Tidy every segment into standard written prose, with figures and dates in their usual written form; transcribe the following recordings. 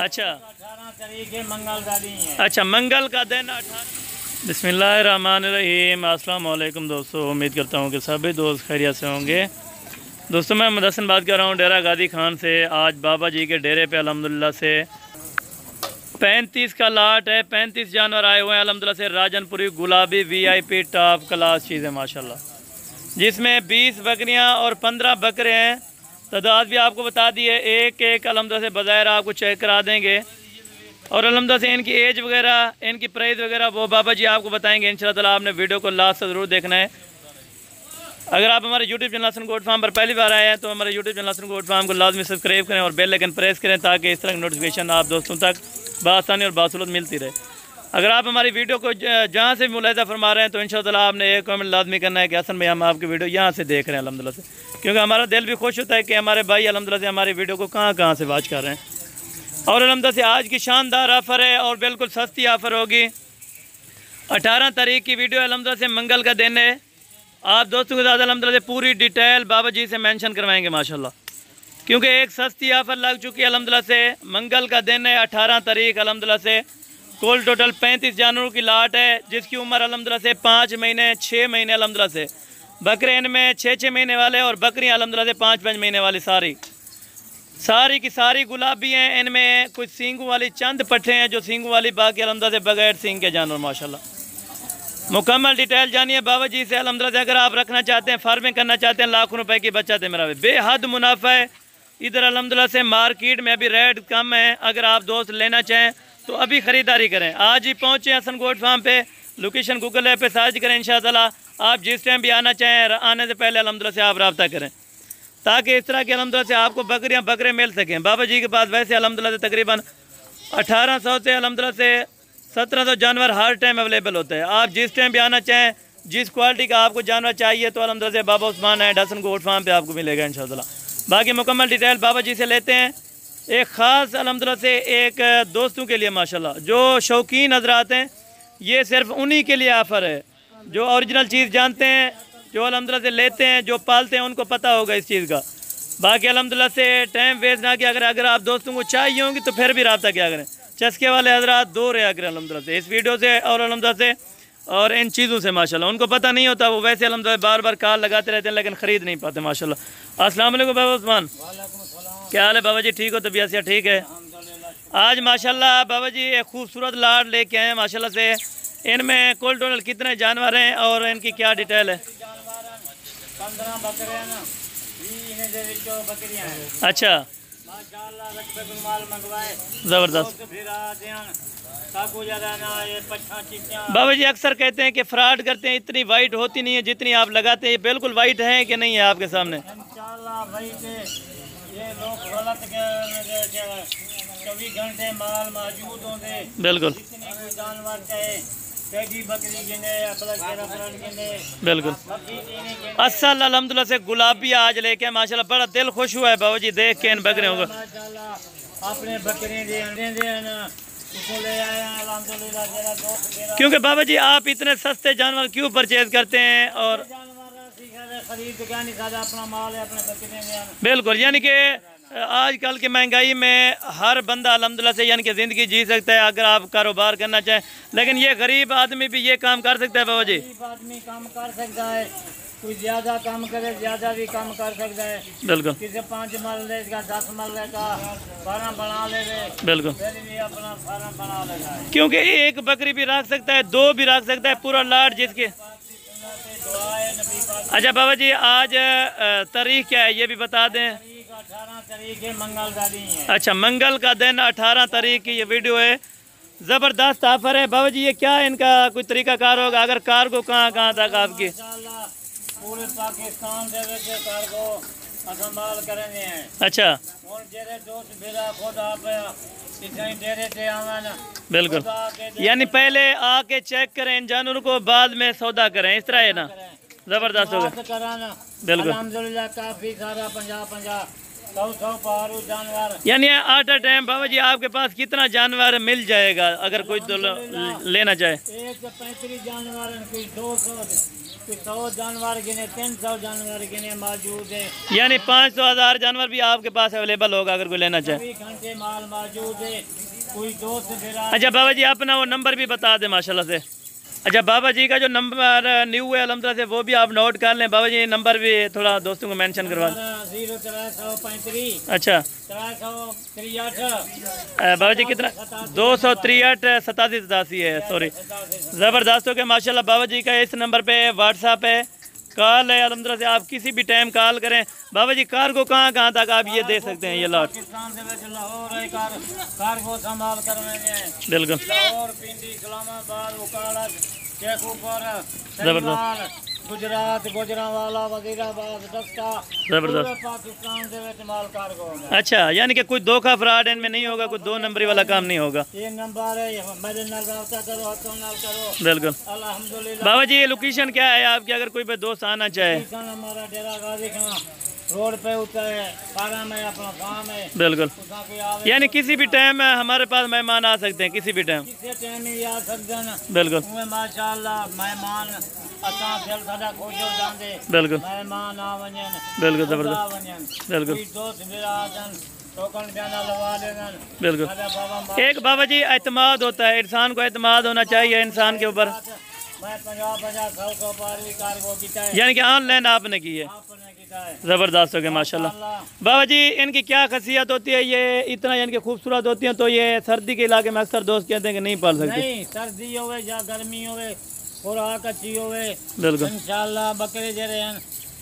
अच्छा अच्छा, मंगल का दिन 18। बिस्मिल्लाहिर्रहमानिर्रहीम। अस्सलाम वालेकुम दोस्तों, उम्मीद करता हूँ कि सभी दोस्त खैरियत से होंगे। दोस्तों मैं मुदस्सिन बात कर रहा हूँ डेरा गादी खान से। आज बाबा जी के डेरे पे अल्हम्दुलिल्लाह से 35 का लाट है। 35 जानवर आए हुए हैं अल्हम्दुलिल्लाह से। राजनपुरी गुलाबी VIP टॉप क्लास चीज़ है माशाल्लाह, जिसमें 20 बकरियां और 15 बकरे हैं। तादाद भी आपको बता दिए, एक एक अल्हम्दुलिल्लाह से बज़ाहिर आपको चेक करा देंगे। और अल्हम्दुलिल्लाह से इनकी एज वगैरह, इनकी प्राइस वगैरह वो बाबा जी आपको बताएंगे इंशाअल्लाह ताला। आपने वीडियो को लास्ट से ज़रूर देखना है। अगर आप हमारे YouTube channel Hasan goat farm पर पहली बार आए हैं तो हमारे YouTube channel Hasan goat farm को लाजमी सब्सक्राइब करें और बेल आइकन प्रेस करें, ताकि इस तरह की नोटिफिकेशन आप दोस्तों तक बआसानी और बासुलत मिलती रहे। अगर आप हमारी वीडियो को जहाँ से भी मुलाहिज़ा फरमा रहे हैं तो इंशाअल्लाह ताला आपने एक कमेंट लाजमी करना है कि हसन भाई हम आपकी वीडियो यहाँ से देख रहे हैं अल्हम्दुलिल्लाह से, क्योंकि हमारा दिल भी खुश होता है कि हमारे भाई अल्हम्दुलिल्लाह से हमारी वीडियो को कहाँ कहाँ से वॉच कर रहे हैं। और अल्हम्दुलिल्लाह से आज की शानदार ऑफ़र है और बिल्कुल सस्ती ऑफ़र होगी। 18 तारीख की वीडियो अल्हम्दुलिल्लाह से, मंगल का दिन है। आप दोस्तों के साथ अल्हम्दुलिल्लाह से पूरी डिटेल बाबा जी से मेंशन करवाएंगे माशाल्लाह, क्योंकि एक सस्ती ऑफ़र लग चुकी है अल्हम्दुलिल्लाह से। मंगल का दिन है 18 तारीख अल्हम्दुलिल्लाह से। कुल टोटल 35 जानवरों की लाट है, जिसकी उम्र अल्हम्दुलिल्लाह से 5 महीने 6 महीने अल्हम्दुलिल्लाह से। बकरे इनमें 6-6 महीने वाले और बकरियाँ अल्हम्दुलिल्लाह से 5-5 महीने वाली सारी की सारी गुलाबी हैं। इनमें कुछ सींगों वाली चंद पट्टे हैं जो सींगों वाली, बाकी अल्हम्दुलिल्लाह से बगैर सींग के जानवर माशाल्लाह। मुकम्मल डिटेल जानिए बाबा जी से अल्हम्दुलिल्लाह से। अगर आप रखना चाहते हैं, फार्मिंग करना चाहते हैं, लाखों रुपए की बचत है मेरा, बेहद मुनाफा है इधर अल्हम्दुलिल्लाह से। मार्केट में अभी रेट कम है, अगर आप दोस्त लेना चाहें तो अभी ख़रीदारी करें। आज ही पहुँचे हसन गोट फार्म पे, लोकेशन गूगल ऐप पे सर्च करें इंशाअल्लाह। आप जिस टाइम भी आना चाहें, आने से पहले अल्हम्दुलिल्लाह से आप रब्ता करें, ताकि इस तरह के अल्हम्दुलिल्लाह से आपको बकरियाँ बकरे मिल सकें। बाबा जी के पास वैसे अल्हम्दुलिल्लाह से तकरीबन 1800 से अल्हम्दुलिल्लाह से 1700 जानवर हर टाइम अवेलेबल होता है। आप जिस टाइम भी आना चाहें, जिस क्वालिटी का आपको जानवर चाहिए तो अल्हम्दुलिल्लाह से बाबा उस्मान है हसन गोट फार्म पे आपको मिलेगा इंशाअल्लाह। बाकी मुकम्मल डिटेल बाबा जी से लेते हैं। एक ख़ास अल्हम्दुलिल्लाह से एक दोस्तों के लिए माशाल्लाह, जो शौकीन हजरात हैं, ये सिर्फ उन्हीं के लिए ऑफ़र है जो ओरिजिनल चीज़ जानते हैं, जो अल्हम्दुलिल्लाह से लेते हैं, जो पालते हैं, उनको पता होगा इस चीज़ का। बाकी अल्हम्दुलिल्लाह से टाइम वेस्ट ना किया करें। अगर आप दोस्तों को चाहिए होंगी तो फिर भी रब्ता किया करें। चस्के वाले हजरात दूर रहा करें अल्हम्दुलिल्लाह से इस वीडियो से और अल्हम्दुलिल्लाह से और इन चीज़ों से माशाल्लाह। उनको पता नहीं होता, वो वैसे अल्हम्दुलिल्लाह बार बार कॉल लगाते रहते हैं लेकिन ख़रीद नहीं पाते माशाल्लाह। अस्सलाम वालेकुम बाबा उस्मान, क्या हाल है बाबा जी? ठीक हो? तबीयत से ठीक है? आज माशाल्लाह बाबा जी एक खूबसूरत लाट लेके आए हैं माशाल्लाह से। इनमें कुल टोटल कितने जानवर हैं और इनकी क्या डिटेल है? 15 बकरे हैं ना, 20 बकरियां हैं। अच्छा, ज़बरदस्त। बाबा जी अक्सर कहते हैं कि फ्रॉड करते हैं, इतनी वाइट होती नहीं है जितनी आप लगाते हैं। ये बिल्कुल वाइट है कि नहीं है आपके सामने? ये लोग गलत के 24 घंटे माल मौजूद होंगे। बिल्कुल जानवर चाहे बिल्कुल। असल अल्हम्दुलिल्लाह से गुलाबी आज लेके माशाल्लाह, बड़ा दिल खुश हुआ है बाबा जी देख के इन बकरे होगा। अपने बकरे क्योंकि बाबा जी आप इतने सस्ते जानवर क्यों परचेज करते हैं? और अपना माल है, अपने बकरे। बिल्कुल, यानी कि आजकल की महंगाई में हर बंदा अल्हम्दुलिल्लाह से यानी कि ज़िंदगी जी सकता है अगर आप कारोबार करना चाहें, लेकिन ये गरीब आदमी भी ये काम कर सकता है बाबा जी? गरीब आदमी काम कर सकता है, कोई ज़्यादा काम करे ज़्यादा भी काम कर सकता है। बिल्कुल, किसी 5 मल लेगा, 10 मल लेगा, 12 बना लेगा, बिल्कुल फिर भी अपना फार्म बना लेगा। क्योंकि एक बकरी भी रख सकता है, 2 भी रख सकता है, पूरा लाट जिसके। अच्छा बाबा जी आज तारीख क्या है ये भी बता दें? 18 तारीख है, मंगल का दिन है। अच्छा, मंगल का दिन 18 तारीख की ये वीडियो है। ज़बरदस्त ऑफर है बाबा जी। ये क्या इनका कोई तरीका कार होगा? अगर कार को कहाँ तक आपकी? पूरे पाकिस्तान से कार को संभाल करेंगे हैं। अच्छा, और जेरे दोस्त मेरा खुद आप डेरे से आना। बिल्कुल, यानी पहले आके चेक करें इन जानवरों को, बाद में सौदा करें, इस तरह है ना? ज़बरदस्त होगा बिल्कुल। अल्हम्दुलिल्लाह काफ़ी सारा 50-50 100 पारू जानवर, यानी एट अ टाइम बाबा जी आपके पास कितना जानवर मिल जाएगा अगर कोई तो लेना चाहे? 135 जानवर, कोई 200 100 जानवर गिने 300 जानवर गिने मौजूद है। यानी 500,000 जानवर भी आपके पास अवेलेबल होगा अगर कोई लेना चाहे। 24 घंटे माल मौजूद है। कोई दोस्त मेरा। अच्छा बाबा जी अपना वो नंबर भी बता दें माशाल्लाह से। अच्छा बाबा जी का जो नंबर न्यू है अल्हम्दुलिल्लाह से वो भी आप नोट कर लें। बाबा जी नंबर भी थोड़ा दोस्तों को मेंशन करवा दें। 0335। अच्छा 363। बाबा जी कितना 263 87 है सॉरी। ज़बरदस्त हो गया माशाल्लाह। बाबा जी का इस नंबर पे व्हाट्सअप है, कॉल है अल्हम्दुलिल्लाह से, आप किसी भी टाइम कॉल करें। बाबा जी कार्गो कहाँ तक आप ये दे सकते हैं ये लॉट? कार्गो संभाल कर बिल्कुल लाहौर, पिंडी, इस्लामाबाद, उकाड़ा, शेखुपुर, गुजरात, गुजरांवाला, वजीराबाद, दस्ता, जबरदस्त पाकिस्तान से माल कार्गो होगा। अच्छा यानी कि कुछ धोखा फ्रॉड इनमें नहीं होगा, कुछ 2 नंबरी वाला काम नहीं होगा। ये नंबर है, मेरे नाल रब्ता करो, हाथों नाल करो। बिल्कुल अल्हम्दुलिल्लाह। बाबा जी ये लोकेशन क्या है आपकी, अगर कोई भी दोस्त आना चाहे? हमारा डेरा गाजी खां रोड पे उतर है, फार्म है, अपना फार्म है। बिल्कुल यानी किसी भी टाइम हमारे पास मेहमान आ सकते हैं, किसी भी टाइम किसी टाइम ही आ सकते हैं। बिल्कुल माशाअल्लाह मेहमान असां दिल साडा खुश हो जांदे। बिल्कुल मेहमान आ वञन, बिल्कुल ज़बरदस्त बिल्कुल कोई दोस्त मेरा आजन टोकन बयाना लगा देन। बिल्कुल बाबा एक बाबा जी एतमाद होता है, इंसान को एतमाद होना चाहिए इंसान के ऊपर। मैं 50 100 पार भी कार्गो कीता है, यानी कि ऑनलाइन आपने की है। आपने कीता है। ज़बरदस्त हो गया माशाल्लाह। बाबा जी इनकी क्या खासियत होती है, ये इतना यानी कि खूबसूरत होती हैं, तो ये सर्दी के इलाके में अक्सर दोस्त कहते हैं कि नहीं पाल सकते? नहीं सर्दी होवे या गर्मी होवे, खुराक अच्छी होवे, बिल्कुल इंशाल्लाह बकरे जरे हैं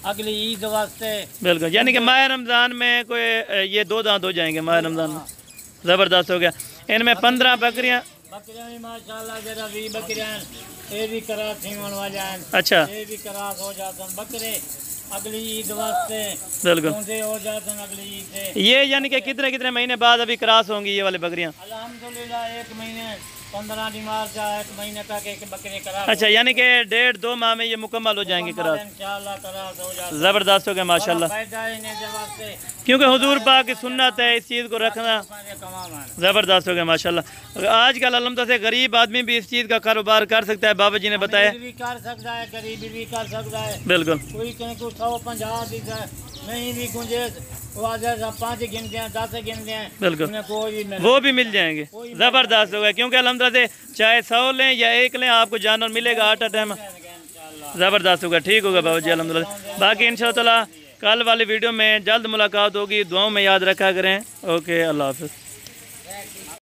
अगली ईद वास्ते। बिल्कुल यानी कि माह रमज़ान में कोई ये 2 दांत हो जाएंगे माह रमज़ान में। ज़बरदस्त हो गया। इनमें 15 बकरियाँ भी माशाल्लाह जरा 20 बकरियां ये भी करास होने वाले हैं। अच्छा ये भी करास हो जाते हैं बकरे अगली ईद वास्ते। बिल्कुल हो जाते हैं अगली ईद से। ये यानी कि कितने महीने बाद अभी क्रॉस होंगी ये वाली बकरियाँ? अल्हम्दुलिल्लाह 1 महीने 15 दिन जा 1 महीने तक एक बकरे करास। अच्छा यानी कि 1.5-2 माह में ये मुकम्मल हो जाएंगे क्रॉस। इंशाल्लाह करास हो जाते हैं। ज़बरदस्त हो गया माशाल्लाह, क्योंकि हुजूर पाक की सुन्नत है इस चीज़ को रखना। ज़बरदस्त हो गया माशाल्लाह। आजकल अल्हम्दुलिल्लाह से गरीब आदमी भी इस चीज़ का कारोबार कर सकता है, बाबा जी ने बताया। भी कर सकता है, गरीबी भी कर सकता है। बिल्कुल कोई कहीं को 150 दी नहीं भी गुंजेश वो आज 5 गिनते हैं 10 गिनते हैं। बिल्कुल कोई वो भी मिल जाएंगे। ज़बरदस्त हो गया, क्योंकि अल्हम्दुलिल्लाह से चाहे 100 लें या 1 लें आपको जानवर मिलेगा आटा टाइम। ज़बरदस्त होगा, ठीक होगा बाबा जी अल्हम्दुलिल्लाह। बाकी इंशाअल्लाह कल वाली वीडियो में जल्द मुलाकात होगी, दुआओं में याद रखा करें। ओके अल्लाह हाफ़िज़।